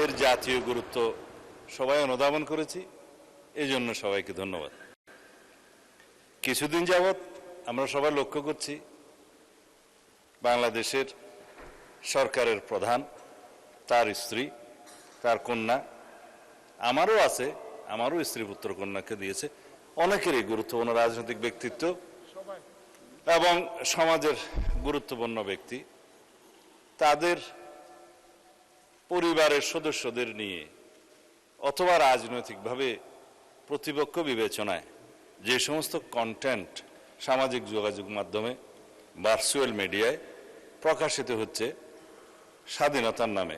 এর জাতীয় গুরুত্ব সবাই অনুধাবন করেছি, এই জন্য সবাইকে ধন্যবাদ। কিছুদিন যাবৎ আমরা সবাই লক্ষ্য করছি বাংলাদেশের সরকারের প্রধান, তার স্ত্রী, তার কন্যা, আমারও আছে, আমারও স্ত্রী পুত্র কন্যাকে দিয়েছে, অনেকেরই গুরুত্বপূর্ণ রাজনৈতিক ব্যক্তিত্ব এবং সমাজের গুরুত্বপূর্ণ ব্যক্তি তাদের পরিবারের সদস্যদের নিয়ে অথবা রাজনৈতিকভাবে প্রতিপক্ষ বিবেচনায় যে সমস্ত কন্টেন্ট সামাজিক যোগাযোগ মাধ্যমে ভার্চুয়াল মিডিয়ায় প্রকাশিত হচ্ছে স্বাধীনতার নামে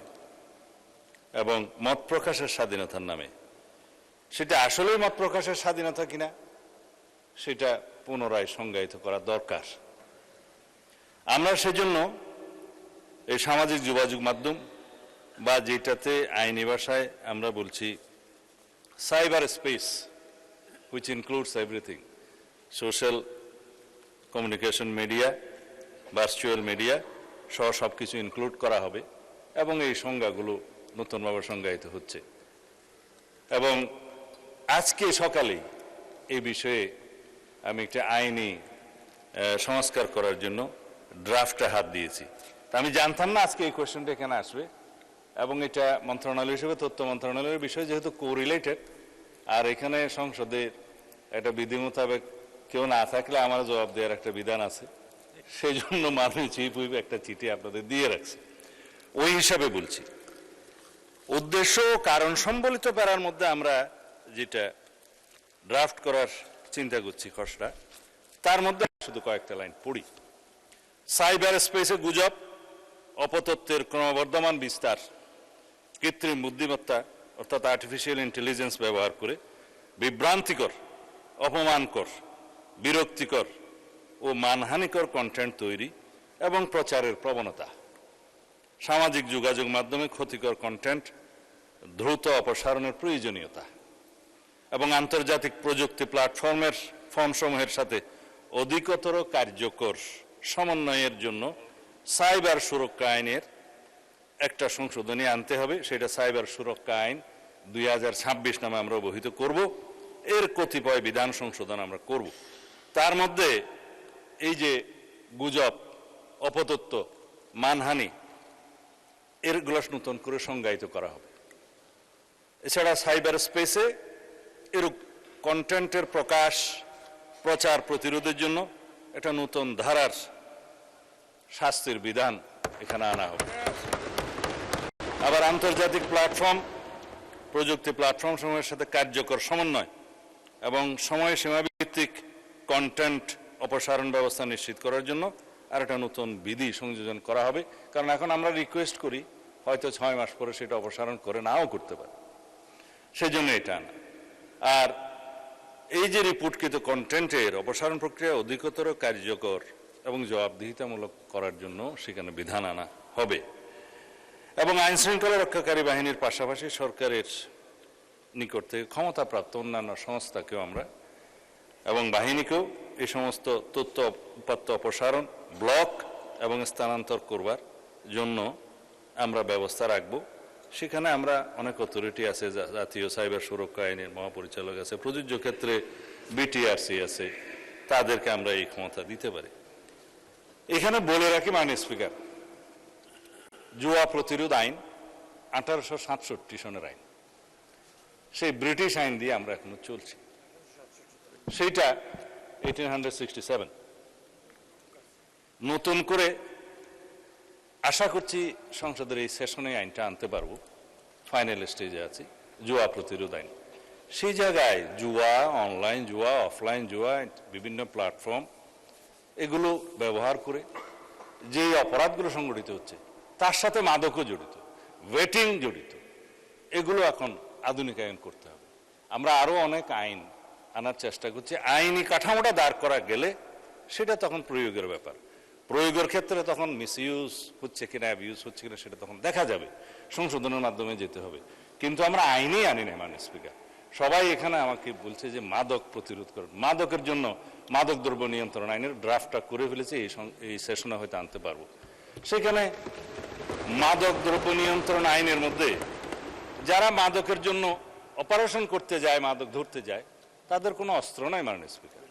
এবং মত প্রকাশের স্বাধীনতার নামে, সেটা আসলেই মত প্রকাশের স্বাধীনতা কিনা সেটা পুনরায় সংজ্ঞায়িত করা দরকার। আমরা সেজন্য এই সামাজিক যোগাযোগ মাধ্যম বা যেটাতে আইনি ভাষায় আমরা বলছি cyber space, which includes everything, social communication media, virtual media সহ সব কিছু ইনক্লুড করা হবে এবং এই সংজ্ঞাগুলো নতুনভাবে সংজ্ঞায়িত হচ্ছে। এবং আজকে সকালেই এই বিষয়ে আমি একটা আইনি সংস্কার করার জন্য ড্রাফটে হাত দিয়েছি। তা আমি জানতাম না আজকে এই কোয়েশ্চেনটা এখানে আসবে, এবং এটা মন্ত্রণালয় হিসেবে তথ্য মন্ত্রণালয়ের বিষয় যেহেতু কোরিলেটেড, আর এখানে সংসদের একটা বিধি মোতাবেক কেউ না থাকলে আমার জবাব দেওয়ার একটা বিধান আছে, সেই জন্য মাননীয় চিফ হুইপ একটা চিঠি আপনাদের দিয়ে রাখছে। ওই হিসাবে বলছি, উদ্দেশ্য ও কারণ সম্বলিত প্যারার মধ্যে আমরা যেটা ড্রাফট করার চিন্তা করছি খসড়া, তার মধ্যে শুধু কয়েকটা লাইন পড়ি। সাইবার স্পেসে গুজব, অপতথ্যের ক্রমবর্ধমান বিস্তার, কৃত্রিম বুদ্ধিমত্তা অর্থাৎ আর্টিফিশিয়াল ইন্টেলিজেন্স ব্যবহার করে বিভ্রান্তিকর, অপমানকর, বিরক্তিকর ও মানহানিকর কন্টেন্ট তৈরি এবং প্রচারের প্রবণতা, সামাজিক যোগাযোগ মাধ্যমে ক্ষতিকর কন্টেন্ট দ্রুত অপসারণের প্রয়োজনীয়তা এবং আন্তর্জাতিক প্রযুক্তি প্ল্যাটফর্মসমূহের সাথে অধিকতর কার্যকর সমন্বয়ের জন্য সাইবার সুরক্ষা আইনের একটা সংশোধনী আনতে হবে। সেটা সাইবার সুরক্ষা আইন 2026 নামে আমরা অবহিত করব। এর কতিপয় বিধান সংশোধন আমরা করব। তার মধ্যে এই যে গুজব, অপতথ্য, মানহানি, এরগুলো নতুন করে সংজ্ঞায়িত করা হবে। এছাড়া সাইবার স্পেসে এরূপ কন্টেন্টের প্রকাশ, প্রচার প্রতিরোধের জন্য একটা নতুন ধারার শাস্তির বিধান এখানে আনা হবে। আবার আন্তর্জাতিক প্ল্যাটফর্ম, প্রযুক্তি প্ল্যাটফর্ম সমূহের সাথে কার্যকর সমন্বয় এবং সময়সীমা ভিত্তিক কন্টেন্ট অপসারণ ব্যবস্থা নিশ্চিত করার জন্য আর একটা নতুন বিধি সংযোজন করা হবে। কারণ এখন আমরা রিকোয়েস্ট করি, হয়তো 6 মাস পরে সেটা অপসারণ করে নাও করতে পারে, সেজন্য এটা আনা। আর এই যে রিপোর্টকৃত কন্টেন্টের অপসারণ প্রক্রিয়া অধিকতর কার্যকর এবং জবাবদিহিতামূলক করার জন্য সেখানে বিধান আনা হবে। এবং আইন শৃঙ্খলা রক্ষাকারী বাহিনীর পাশাপাশি সরকারের নিকট থেকে ক্ষমতাপ্রাপ্ত অন্যান্য সংস্থাকেও আমরা এবং বাহিনীকেও এই সমস্ত তথ্য উপাত্ত অপসারণ, ব্লক এবং স্থানান্তর করবার জন্য আমরা ব্যবস্থা রাখব। সেখানে আমরা অনেক অথরিটি আছে, জাতীয় সাইবার সুরক্ষা আইনের মহাপরিচালক আছে, প্রযোজ্য ক্ষেত্রে বিটিআরসি আছে, তাদেরকে আমরা এই ক্ষমতা দিতে পারি। এখানে বলে রাখি মাননীয় স্পিকার, জুয়া প্রতিরোধ আইন 1867 সনের আইন, সেই ব্রিটিশ আইন দিয়ে আমরা এখনো চলছি। সেইটা 1867। নতুন করে আশা করছি সংসদের এই সেশনে আইনটা আনতে পারবো, ফাইনাল স্টেজে আছি, জুয়া প্রতিরোধ আইন। সেই জায়গায় জুয়া, অনলাইন জুয়া, অফলাইন জুয়া, বিভিন্ন প্ল্যাটফর্ম এগুলো ব্যবহার করে যে অপরাধগুলো সংগঠিত হচ্ছে তার সাথে মাদকও জড়িত, ওয়েটিং জড়িত, এগুলো এখন আধুনিকায়ন করতে হবে। আমরা আরো অনেক আইন আনার চেষ্টা করছি। আইনি কাঠামোটা দাঁড় করা গেলে সেটা তখন প্রয়োগের ব্যাপার। প্রয়োগের ক্ষেত্রে তখন মিসইউজ হচ্ছে কিনা, অ্যাবিউজ হচ্ছে কিনা সেটা তখন দেখা যাবে, সংশোধনের মাধ্যমে যেতে হবে। কিন্তু আমরা আইনেই আনি না মাননীয় স্পিকার। সবাই এখানে আমাকে বলছে যে মাদক প্রতিরোধ করুন, মাদকের জন্য মাদক দ্রব্য নিয়ন্ত্রণ আইনের ড্রাফটটা করে ফেলেছে, এই সেশনে হয়তো আনতে পারবো। সেখানে মাদক দ্রব্য নিয়ন্ত্রণ আইনের মধ্যে যারা মাদকের জন্য অপারেশন করতে যায়, মাদক ধরতে যায়, তাদের কোনো অস্ত্র নাই মাননীয় স্পিকার।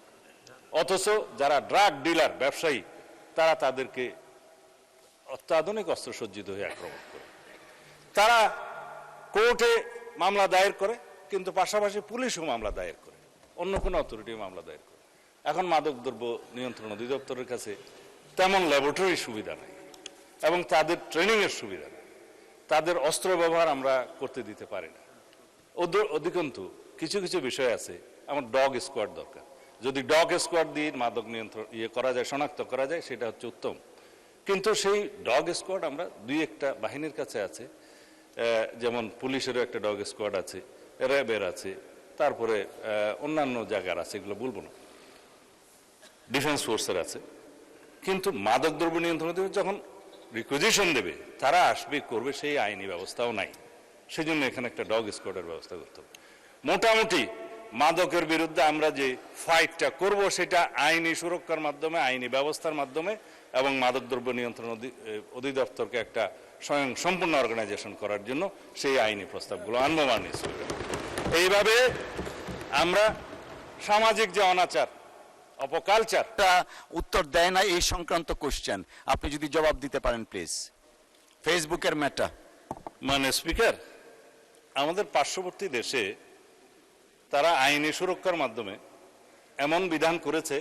অথচ যারা ড্রাগ ডিলার, ব্যবসায়ী, তারা তাদেরকে অত্যাধুনিক অস্ত্রসজ্জিত হয়ে আক্রমণ করে। তারা কোর্টে মামলা দায়ের করে, কিন্তু পাশাপাশি পুলিশও মামলা দায়ের করে, অন্য কোনো অথরিটি মামলা দায়ের করে। এখন মাদকদ্রব্য নিয়ন্ত্রণ অধিদপ্তরের কাছে তেমন ল্যাবরেটরি সুবিধা নেই এবং তাদের ট্রেনিংয়ের সুবিধা নেই, তাদের অস্ত্র ব্যবহার আমরা করতে দিতে পারি না। অধিকন্তু কিছু কিছু বিষয় আছে, আমার ডগ স্কোয়াড দরকার। যদি ডগ স্কোয়াড দিয়ে মাদক নিয়ন্ত্রণ করা যায়, শনাক্ত করা যায়, সেটা হচ্ছে উত্তম। কিন্তু সেই ডগ স্কোয়াড আমরা দুই একটা বাহিনীর কাছে আছে, যেমন পুলিশেরও একটা ডগ স্কোয়াড আছে, র্যাবের আছে, তারপরে অন্যান্য জায়গার আছে, এগুলো বলবো না, ডিফেন্স ফোর্সের আছে। কিন্তু মাদকদ্রব্য নিয়ন্ত্রণ যখন রিকুইজিশন দেবে, তারা আসবে, করবে, সেই আইনি ব্যবস্থাও নাই। সেই জন্য এখানে একটা ডগ স্কোয়াডের ব্যবস্থা করতে হবে। মোটামুটি মাদকের বিরুদ্ধে আমরা যে ফাইটটা করব, সেটা আইনি সুরক্ষার মাধ্যমে, আইনি ব্যবস্থার মাধ্যমে, এবং মাদকদ্রব্য নিয়ন্ত্রণ অধিদপ্তরকে একটা স্বয়ং সম্পূর্ণ অর্গানাইজেশন করার জন্য সেই আইনি প্রস্তাবগুলো আনবো মাননীয় স্পিকার। এইভাবে আমরা সামাজিক যে অনাচার, অপকালচার, উত্তর দেয় না এই সংক্রান্ত কোশ্চেন, আপনি যদি জবাব দিতে পারেন প্লিজ। ফেসবুকের মেটা। মানে স্পিকার, আমাদের পার্শ্ববর্তী দেশে তারা আইনি সুরক্ষার মাধ্যমে এমন বিধান করেছে,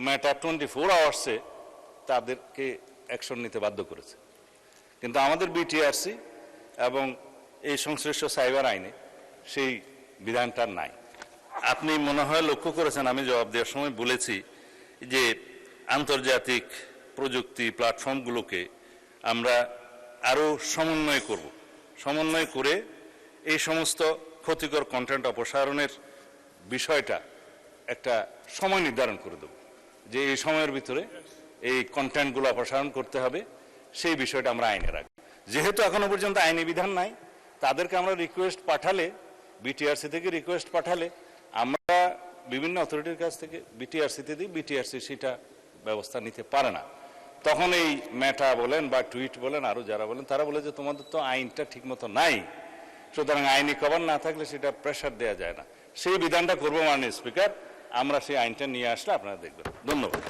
মেটা 24 আওয়ার্সে তাদেরকে অ্যাকশন নিতে বাধ্য করেছে। কিন্তু আমাদের বিটিআরসি এবং এই সংশ্লিষ্ট সাইবার আইনে সেই বিধানটা নাই। আপনি মনে হয় লক্ষ্য করেছেন, আমি জবাব দেওয়ার সময় বলেছি যে আন্তর্জাতিক প্রযুক্তি প্ল্যাটফর্মগুলোকে আমরা আরও সমন্বয় করব, সমন্বয় করে এই সমস্ত ক্ষতিকর কন্টেন্ট অপসারণের বিষয়টা একটা সময় নির্ধারণ করে দেব, যে এই সময়ের ভিতরে এই কন্টেন্টগুলো অপসারণ করতে হবে। সেই বিষয়টা আমরা আইনে রাখব। যেহেতু এখনো পর্যন্ত আইনি বিধান নাই, তাদেরকে আমরা রিকোয়েস্ট পাঠালে, বিটিআরসি থেকে রিকোয়েস্ট পাঠালে, আমরা বিভিন্ন অথরিটির কাছ থেকে বিটিআরসিতে দিই, বিটিআরসি সেটা ব্যবস্থা নিতে পারে না। তখন এই মেটা বলেন বা টুইট বলেন, আরও যারা বলেন, তারা বলে যে তোমাদের তো আইনটা ঠিকমতো নাই, সুতরাং আইনি কভার না থাকলে সেটা প্রেশার দেওয়া যায় না। সেই বিধানটা করবো মাননীয় স্পিকার, আমরা সেই আইনটা নিয়ে আসলে আপনারা দেখবেন। ধন্যবাদ।